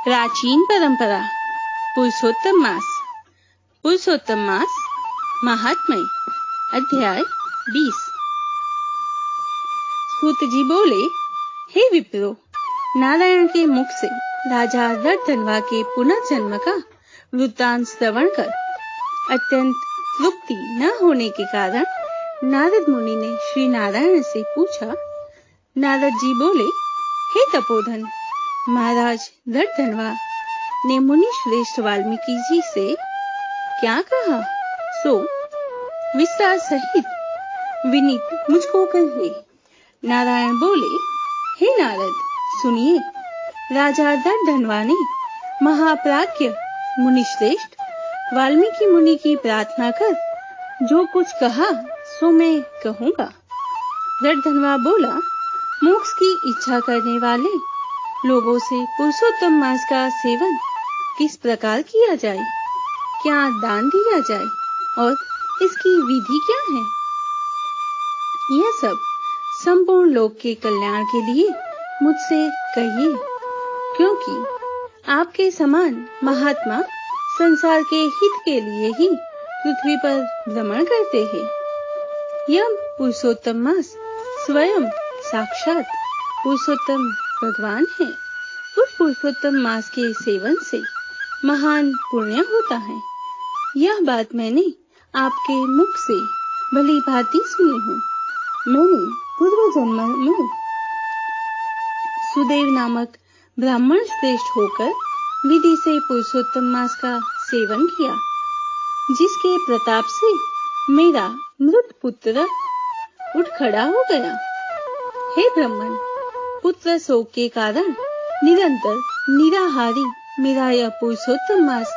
प्राचीन परंपरा पुरुषोत्तम मास। पुरुषोत्तम मास महात्म्य अध्याय 20। सूत जी बोले, हे विप्रो, नारायण के मुख से राजा दर्दनवा के पुनर्जन्म का वृत्तांत श्रवण कर अत्यंत तृप्ति न होने के कारण नारद मुनि ने श्री नारायण से पूछा। नारद जी बोले, हे तपोधन, महाराज दर्दनवा ने मुनि श्रेष्ठ वाल्मीकि जी से क्या कहा सो विस्तार सहित विनीत मुझको कहिए। नारायण बोले, हे नारद, सुनिए। राजा दर्दनवा ने महाप्राज्ञ मुनि श्रेष्ठ वाल्मीकि मुनि की प्रार्थना कर जो कुछ कहा सो मैं कहूंगा। दर्दनवा बोला, मोक्ष की इच्छा करने वाले लोगों से पुरुषोत्तम मास का सेवन किस प्रकार किया जाए, क्या दान दिया जाए और इसकी विधि क्या है, यह सब संपूर्ण लोक के कल्याण के लिए मुझसे कहिए, क्योंकि आपके समान महात्मा संसार के हित के लिए ही पृथ्वी पर भ्रमण करते हैं। यह पुरुषोत्तम मास स्वयं साक्षात पुरुषोत्तम भगवान है। उस पुरुषोत्तम मास के सेवन से महान पुण्य होता है। यह बात मैंने आपके मुख से भली भांति सुनी हूँ। मैंने पूर्व जन्म में सुदेव नामक ब्राह्मण श्रेष्ठ होकर विधि से पुरुषोत्तम मास का सेवन किया, जिसके प्रताप से मेरा मृत पुत्र उठ खड़ा हो गया। हे ब्राह्मण, पुत्र शोक के कारण निरंतर निराहारी मेरा यह पुरुषोत्तम मास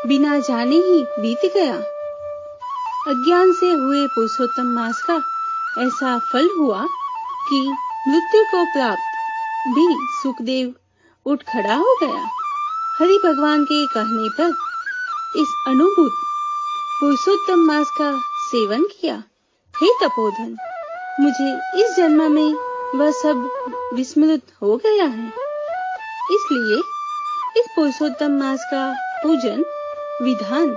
बिना जाने ही बीत गया। अज्ञान से हुए पुरुषोत्तम मास का ऐसा फल हुआ कि मृत्यु को प्राप्त भी सुखदेव उठ खड़ा हो गया। हरि भगवान के कहने पर इस अनुभूत पुरुषोत्तम मास का सेवन किया। हे तपोधन, मुझे इस जन्म में वह सब विस्मृत हो गया है, इसलिए इस पुरुषोत्तम मास का पूजन विधान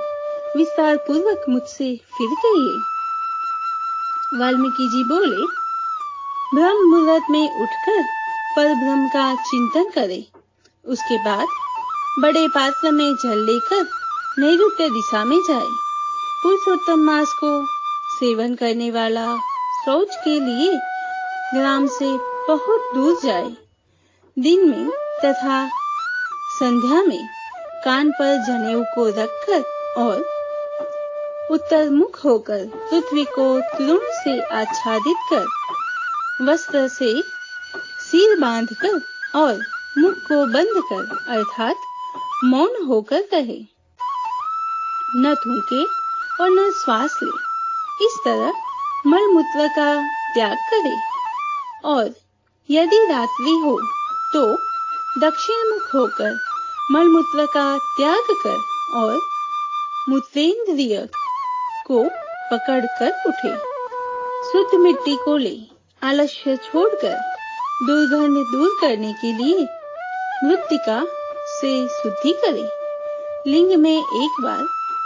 विस्तार पूर्वक मुझसे फिर कहिए। वाल्मीकि जी बोले, ब्रह्म मुहूर्त में उठकर पर ब्रह्म का चिंतन करे, उसके बाद बड़े पात्र में जल लेकर नैऋत्य दिशा में जाए। पुरुषोत्तम मास को सेवन करने वाला शौच के लिए ग्राम से बहुत दूर जाए। दिन में तथा संध्या में कान पर जनेऊ को रखकर और उत्तर मुख होकर पृथ्वी को तृण से आच्छादित कर वस्त्र से सिर बांधकर और मुख को बंद कर अर्थात मौन होकर कहे, न थूके और न श्वास ले। इस तरह मलमूत्र का त्याग करे और यदि रात्रि हो तो दक्षिण मुख होकर मलमूत्र का त्याग कर और मूत्रेंद्रिय को पकड़कर उठे। शुद्ध मिट्टी को ले आलस्य छोड़कर दुर्गंध दूर करने के लिए मृत्तिका से शुद्धि करे। लिंग में 1 बार,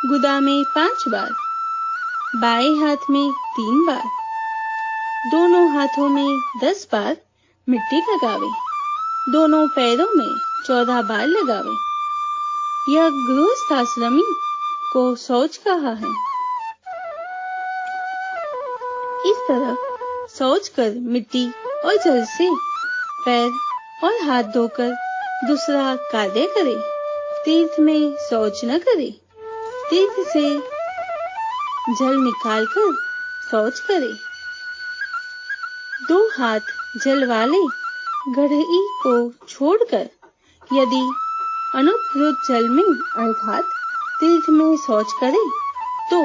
गुदा में 5 बार, बाएं हाथ में 3 बार, दोनों हाथों में 10 बार मिट्टी लगावे, दोनों पैरों में 14 बार लगावे। यह गृहस्थाश्रमी को शौच कहा है। इस तरह शौच कर मिट्टी और जल से पैर और हाथ धोकर दूसरा कार्य करे। तीर्थ में शौच न करे। तीर्थ से जल निकालकर शौच करे। 2 हाथ जल वाले गढ़ई को छोड़कर यदि अनुपयुक्त जल में अर्थात तीर्थ में शौच करे तो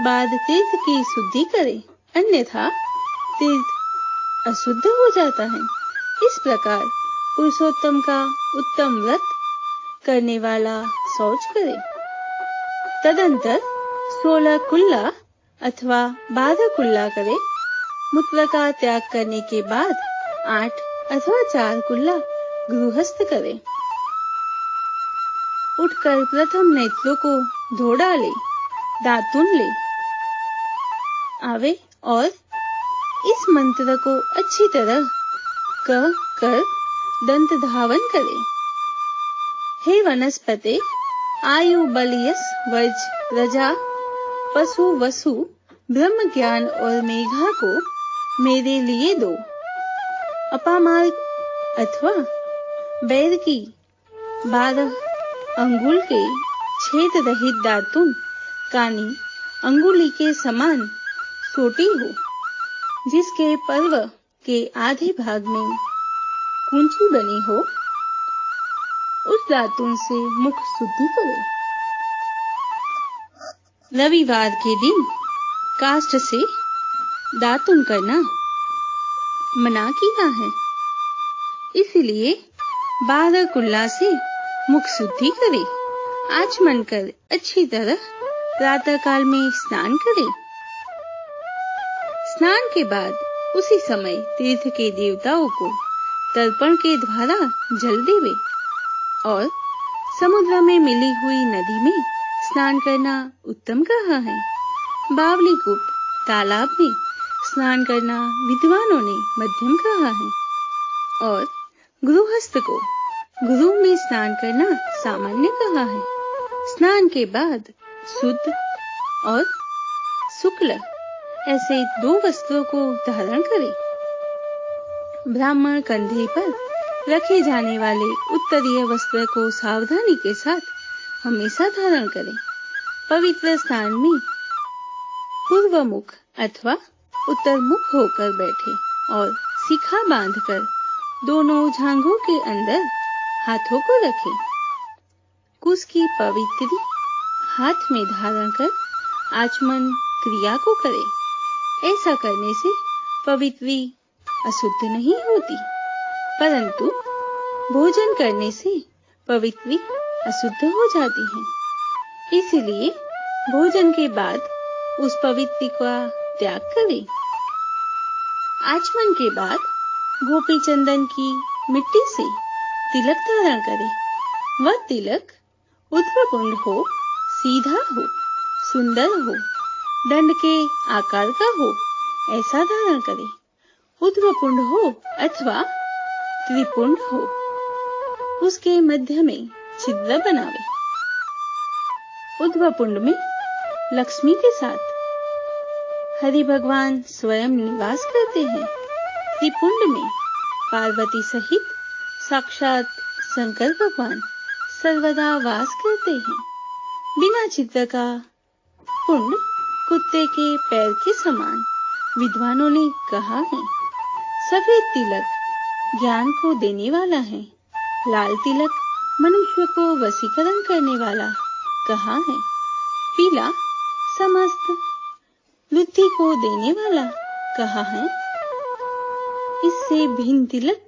बाद तीर्थ की शुद्धि करे, अन्यथा तीर्थ अशुद्ध हो जाता है। इस प्रकार पुरुषोत्तम का उत्तम व्रत करने वाला शौच करे। तदंतर 16 कुल्ला अथवा 12 कुल्ला करे। मूत्र का त्याग करने के बाद 8 अथवा 4 कुल्ला गृहस्थ करे। उठकर प्रथम नेत्रों को धो डाले, दातुन ले आवे और इस मंत्र को अच्छी तरह कह कर दंत धावन करे। हे वनस्पते, आयु बल यश वज प्रजा पशु वसु ब्रह्म ज्ञान और मेघा को मेरे लिए दो। अपामार्ग अथवा बैर की 12 अंगुल के छेद रहित दातुन कानी अंगुली के समान छोटी हो, जिसके पर्व के आधे भाग में कूंची बनी हो, उस दातुन से मुख शुद्धि करो। रविवार के दिन काष्ठ से दातुन करना मना किया है, इसलिए 12 कुल्ला से मुख शुद्धि करे। आचमन कर अच्छी तरह प्रातः काल में स्नान करे। स्नान के बाद उसी समय तीर्थ के देवताओं को तर्पण के द्वारा जल देवे और समुद्र में मिली हुई नदी में स्नान करना उत्तम कहा है। बावली कूप तालाब में स्नान करना विद्वानों ने मध्यम कहा है और गृहस्थ को गुरु में स्नान करना सामान्य कहा है। स्नान के बाद शुद्ध और शुक्ल ऐसे 2 वस्त्रों को धारण करें। ब्राह्मण कंधे पर रखे जाने वाले उत्तरीय वस्त्र को सावधानी के साथ हमेशा धारण करें। पवित्र स्थान में पूर्व मुख अथवा उत्तर मुख होकर बैठे और शिखा बांधकर दोनों जांघों के अंदर हाथों को रखें। कुश की पवित्री हाथ में धारण कर आचमन क्रिया को करें। ऐसा करने से पवित्री अशुद्ध नहीं होती, परंतु भोजन करने से पवित्री अशुद्ध हो जाती है। इसलिए भोजन के बाद उस पवित्री का त्याग करें। आचमन के बाद गोपी चंदन की मिट्टी से तिलक धारण करें। वह तिलक ऊर्ध्वपुंड हो, सीधा हो, सुंदर हो, दंड के आकार का हो, ऐसा धारण करें। ऊर्ध्वपुंड हो अथवा त्रिपुंड हो, उसके मध्य में छिद्र बनावे। ऊर्ध्वपुंड में लक्ष्मी के साथ हरि भगवान स्वयं निवास करते हैं। त्रिपुंड में पार्वती सहित साक्षात शंकर भगवान सर्वदा वास करते हैं। बिना छिद्र का पुंड कुत्ते के पैर के समान विद्वानों ने कहा है। सफेद तिलक ज्ञान को देने वाला है। लाल तिलक मनुष्य को वशीकरण करने वाला कहा है। पीला समस्त बुद्धि को देने वाला कहा है। इससे भिन्न तिलक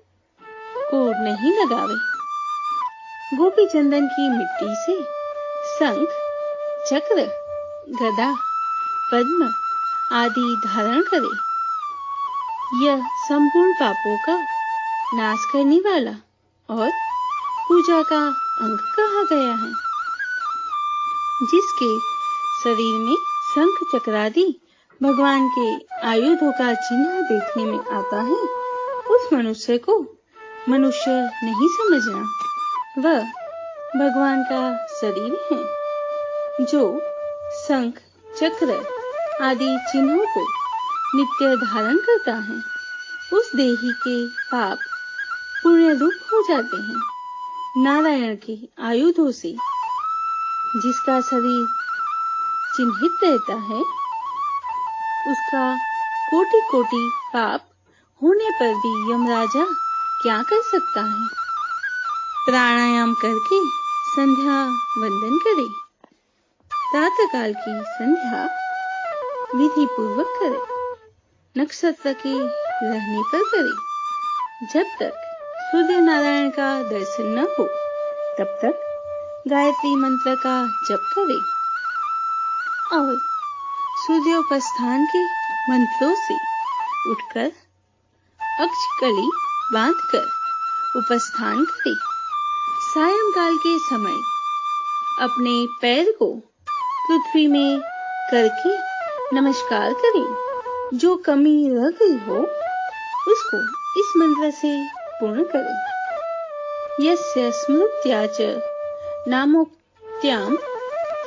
को नहीं लगावे। गोपी चंदन की मिट्टी से शंख, चक्र, गदा, पद्म आदि धारण करे। यह संपूर्ण पापों का नाश करने वाला और पूजा का अंग कहा गया है। जिसके शरीर में शंख चक्रादि भगवान के आयुधों का चिन्ह देखने में आता है, उस मनुष्य को मनुष्य नहीं समझना। वह भगवान का शरीर है। जो शंख, चक्र आदि चिन्हों को नित्य धारण करता है, उस देही के पाप पुण्य रूप हो जाते हैं। नारायण के आयुधों से जिसका शरीर चिन्हित रहता है, उसका कोटि कोटि पाप होने पर भी यमराजा क्या कर सकता है। प्राणायाम करके संध्या वंदन करें। प्रातःकाल की संध्या विधि पूर्वक करें। नक्षत्र के रहने पर करें। जब तक सूर्य नारायण का दर्शन न हो, तब तक गायत्री मंत्र का जप करें और सूर्योपस्थान के मंत्रों से उठकर अक्षकली बांधकर उपस्थान करें। सायंकाल के समय अपने पैर को पृथ्वी में करके नमस्कार करें। जो कमी रह गई हो उसको इस मंत्र से पूर्ण करें। यस्य स्मृत्या च नामोक्त्याम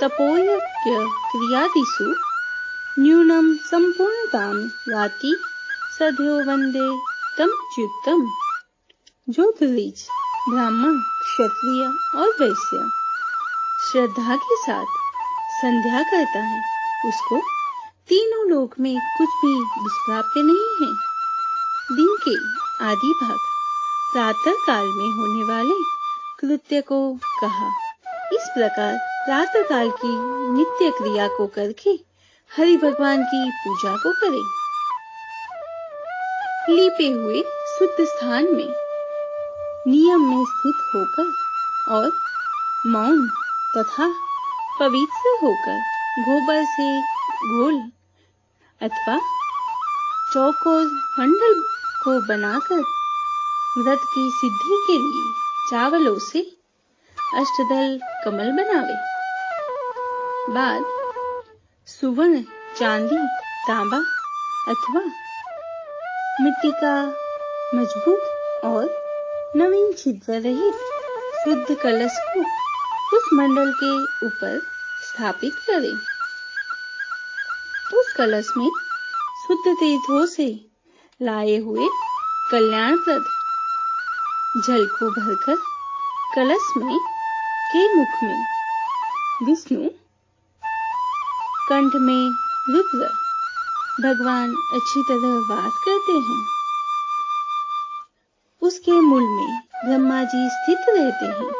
तपोयज्ञ क्रियादिषु न्यूनम संपूर्णतां याति सदैव वंदे तम च्युतम। जो द्विज ब्राह्मण, क्षत्रिय और वैश्य श्रद्धा के साथ संध्या करता है उसको तीनों लोक में कुछ भी दुष्प्राप्य नहीं है। दिन के आदि भाग प्रातः काल में होने वाले कृत्य को कहा। इस प्रकार प्रातः काल की नित्य क्रिया को करके हरि भगवान की पूजा को करें। लीपे हुए शुद्ध स्थान में नियम में स्थित होकर और मौन तथा पवित्र होकर गोबर से गोल अथवा चौकोर मंडल को बनाकर व्रत की सिद्धि के लिए चावलों से अष्टदल कमल बनावे। बाद सुवर्ण, चांदी, तांबा अथवा मिट्टी का मजबूत और नवीन छिद्र रहित शुद्ध कलश को उस मंडल के ऊपर स्थापित करें। उस कलश में शुद्ध तीर्थों से लाए हुए कल्याणप्रद जल को भरकर कलश में के मुख में विष्णु, कंठ में रुद्र भगवान अच्छी तरह वास करते हैं। उसके मूल में ब्रह्मा जी स्थित रहते हैं।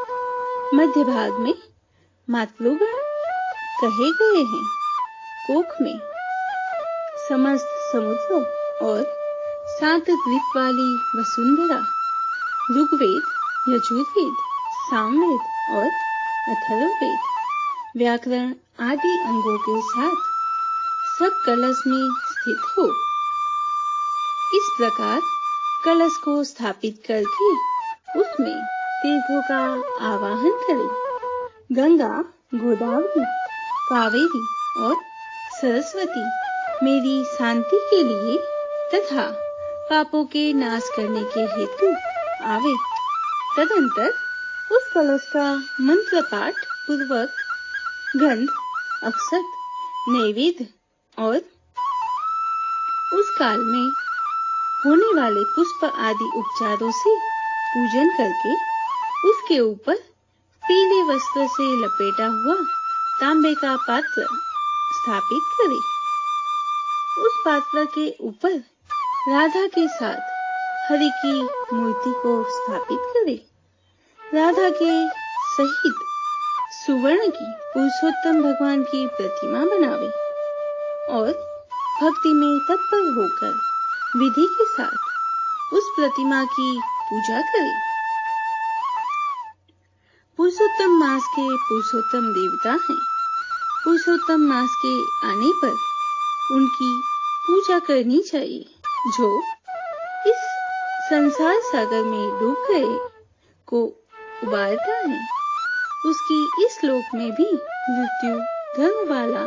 मध्य भाग में मातृगण कहे गए हैं। कोख में समस्त समुद्र और 7 द्वीप वाली वसुंधरा, ऋग्वेद, यजुर्वेद, सामवेद और अथर्ववेद व्याकरण आदि अंगों के साथ सब कलश में स्थित हो। इस प्रकार कलश को स्थापित करके उसमें तीर्थों का आवाहन करें। गंगा, गोदावरी, कावेरी और सरस्वती मेरी शांति के लिए तथा पापों के नाश करने के हेतु आवे। तदंतर उस कलश का मंत्र पाठ पूर्वक गंध, अक्षत, नैवेद्य और उस काल में होने वाले पुष्प आदि उपचारों से पूजन करके उसके ऊपर पीले वस्त्र से लपेटा हुआ तांबे का पात्र स्थापित करें। उस पात्र के ऊपर राधा के साथ हरि की मूर्ति को स्थापित करें। राधा के सहित सुवर्ण की पुरुषोत्तम भगवान की प्रतिमा बनावे और भक्ति में तत्पर होकर विधि के साथ उस प्रतिमा की पूजा करें। पुरुषोत्तम मास के पुरुषोत्तम देवता हैं। पुरुषोत्तम मास के आने पर उनकी पूजा करनी चाहिए। जो इस संसार सागर में डूब गए को उबारता है उसकी इस लोक में भी मृत्यु धर्म वाला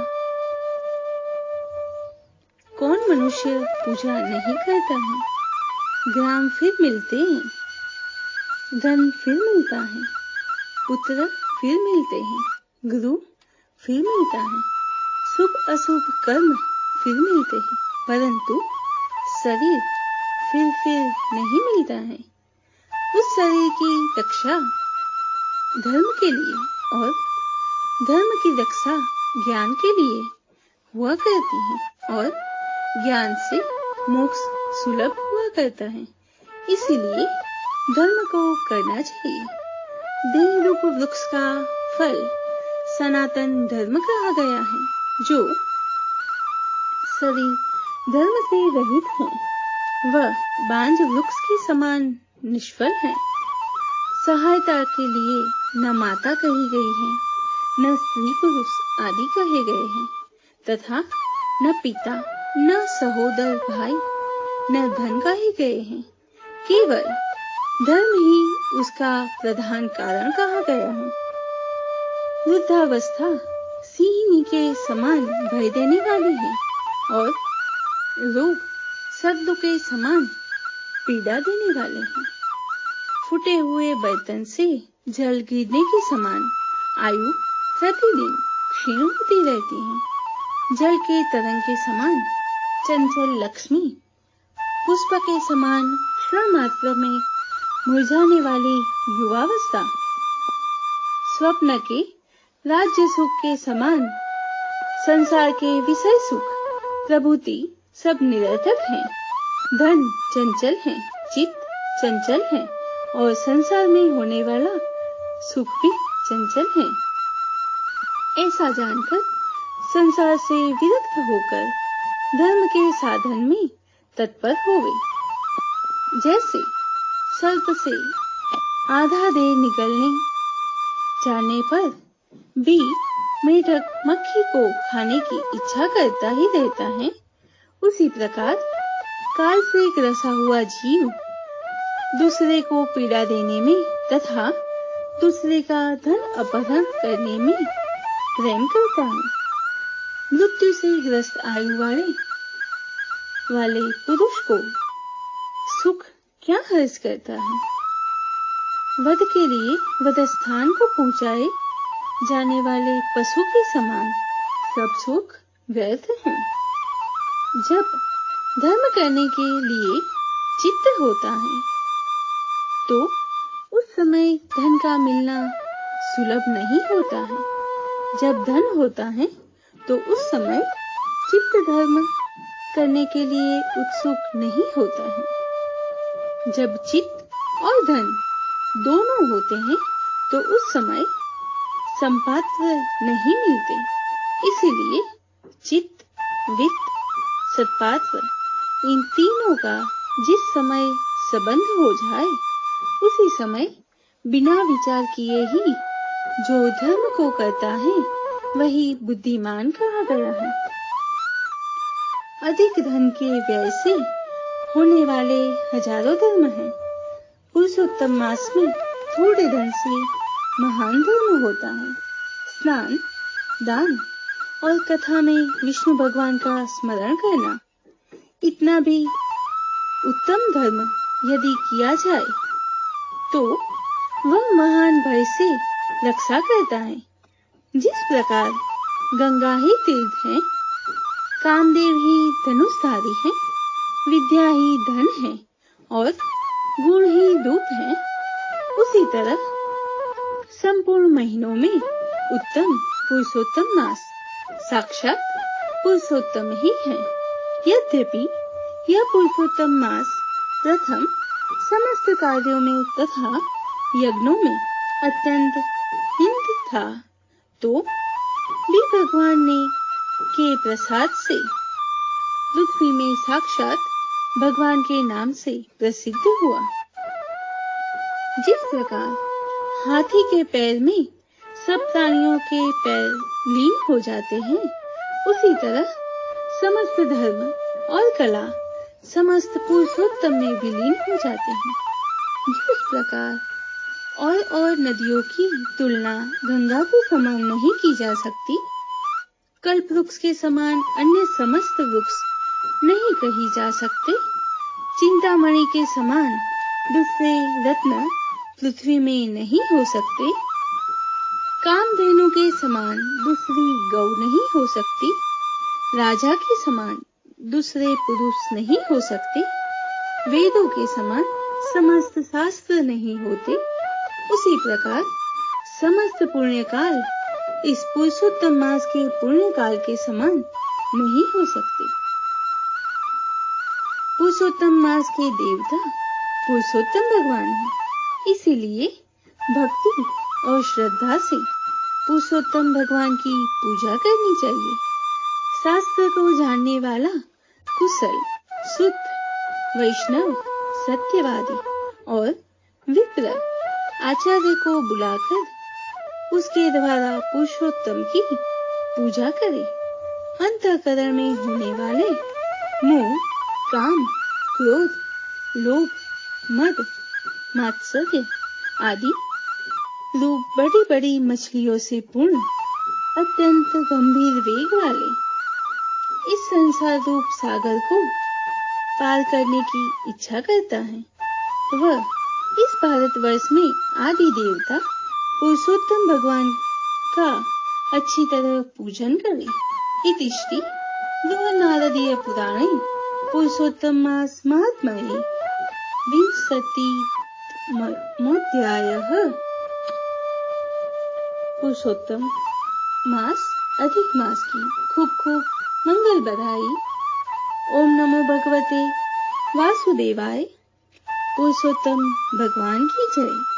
कौन मनुष्य पूजा नहीं करता है। ग्राम फिर मिलते हैं, धन फिर मिलता है, पुत्र फिर मिलते हैं, गुरु फिर मिलता है, शुभ अशुभ कर्म फिर मिलते हैं, परंतु शरीर फिर नहीं मिलता है। उस शरीर की रक्षा धर्म के लिए और धर्म की रक्षा ज्ञान के लिए हुआ करती है और ज्ञान से मोक्ष सुलभ हुआ करता है। इसीलिए धर्म को करना चाहिए। देह रूप वृक्ष का फल सनातन धर्म कहा गया है। जो शरीर धर्म से रहित है वह बांझ वृक्ष के समान निष्फल है। सहायता के लिए न माता कही गई है, न स्त्री पुरुष आदि कहे गए हैं, तथा न पिता, न सहोदर भाई, न धन कहे गए हैं। केवल धर्म ही उसका प्रधान कारण कहा गया है। वृद्धावस्था सिंहिनी के समान भय देने वाली है और रोग सर्द के समान पीड़ा देने वाले हैं। फूटे हुए बर्तन से जल गिरने के समान आयु प्रतिदिन क्षीण होती रहती है। जल के तरंग के समान चंचल लक्ष्मी, पुष्प के समान क्षण मात्र में मुरझाने वाली युवावस्था, स्वप्न के राज्य सुख के समान संसार के विषय सुख, प्रभुति सब निरर्थक हैं। धन चंचल है, चित्त चंचल है और संसार में होने वाला सुख भी चंचल है। ऐसा जानकर संसार से विरक्त होकर धर्म के साधन में तत्पर होवे। जैसे सर्प से आधा देह निकलने जाने पर भी मेढक मक्खी को खाने की इच्छा करता ही रहता है, उसी प्रकार काल से ग्रसा हुआ जीव दूसरे को पीड़ा देने में तथा दूसरे का धन अपहरण करने में प्रेम करता है। मृत्यु से ग्रस्त आयु वाले पुरुष को सुख क्या हर्ष करता है। वध के लिए वधस्थान को पहुंचाए जाने वाले पशु के समान सब सुख व्यर्थ हैं। जब धर्म करने के लिए चित्त होता है तो उस समय धन का मिलना सुलभ नहीं होता है। जब धन होता है तो उस समय चित्त धर्म करने के लिए उत्सुक नहीं होता है। जब चित्त और धन दोनों होते हैं तो उस समय संपात्र नहीं मिलते। इसीलिए चित्त, वित्त, सत्पात्र इन तीनों का जिस समय संबंध हो जाए उसी समय बिना विचार किए ही जो धर्म को करता है वही बुद्धिमान कहा गया है। अधिक धन के व्यय से होने वाले हजारों धर्म हैं। पुरुषोत्तम मास में थोड़े धन से महान धर्म होता है। स्नान, दान और कथा में विष्णु भगवान का स्मरण करना, इतना भी उत्तम धर्म यदि किया जाए तो वह महान भय से रक्षा करता है। जिस प्रकार गंगा ही तीर्थ है, कामदेव ही धनुषधारी है, विद्या ही धन है और गुण ही धूप है, उसी तरह संपूर्ण महीनों में उत्तम पुरुषोत्तम मास साक्षात पुरुषोत्तम ही है। यद्यपि यह पुरुषोत्तम मास प्रथम समस्त कार्यों में तथा यज्ञों में अत्यंत हिंद था, तो भी भगवान ने के प्रसाद से पृथ्वी में साक्षात भगवान के नाम से प्रसिद्ध हुआ। जिस प्रकार हाथी के पैर में सब प्राणियों के पैर लीन हो जाते हैं, उसी तरह समस्त धर्म और कला समस्त पुरुषोत्तम में विलीन हो जाते हैं। जिस प्रकार और नदियों की तुलना गंगा के समान नहीं की जा सकती, कल्प वृक्ष के समान अन्य समस्त वृक्ष नहीं कही जा सकते, चिंतामणि के समान दूसरे रत्न पृथ्वी में नहीं हो सकते, कामधेनु के समान दूसरी गौ नहीं हो सकती, राजा के समान दूसरे पुरुष नहीं हो सकते, वेदों के समान समस्त शास्त्र नहीं होते, उसी प्रकार समस्त पुण्यकाल इस पुरुषोत्तम मास के पुण्यकाल के समान नहीं हो सकते। पुरुषोत्तम मास के देवता पुरुषोत्तम भगवान हैं, इसीलिए भक्ति और श्रद्धा से पुरुषोत्तम भगवान की पूजा करनी चाहिए। शास्त्र को जानने वाला कुशल, शुद्ध, वैष्णव, सत्यवादी और विप्र आचार्य को बुलाकर उसके द्वारा पुरुषोत्तम की पूजा करे। अंतःकरण में होने वाले मोह, काम, क्रोध, लोभ, मद, मात्सर्य आदि रूप बड़ी बड़ी मछलियों से पूर्ण, अत्यंत गंभीर वेग वाले इस संसार रूप सागर को पार करने की इच्छा करता है, वह इस भारतवर्ष में आदि देवता पुरुषोत्तम भगवान का अच्छी तरह पूजन करे। इति श्री बृहन्नारदीय पुराणे पुरुषोत्तमास महात्म्ये विंशतितमोऽध्यायः। पुरुषोत्तम मास अधिक मास की खूब खूब मंगल बधाई। ओम नमो भगवते वासुदेवाय। पुरुषोत्तम भगवान की जय।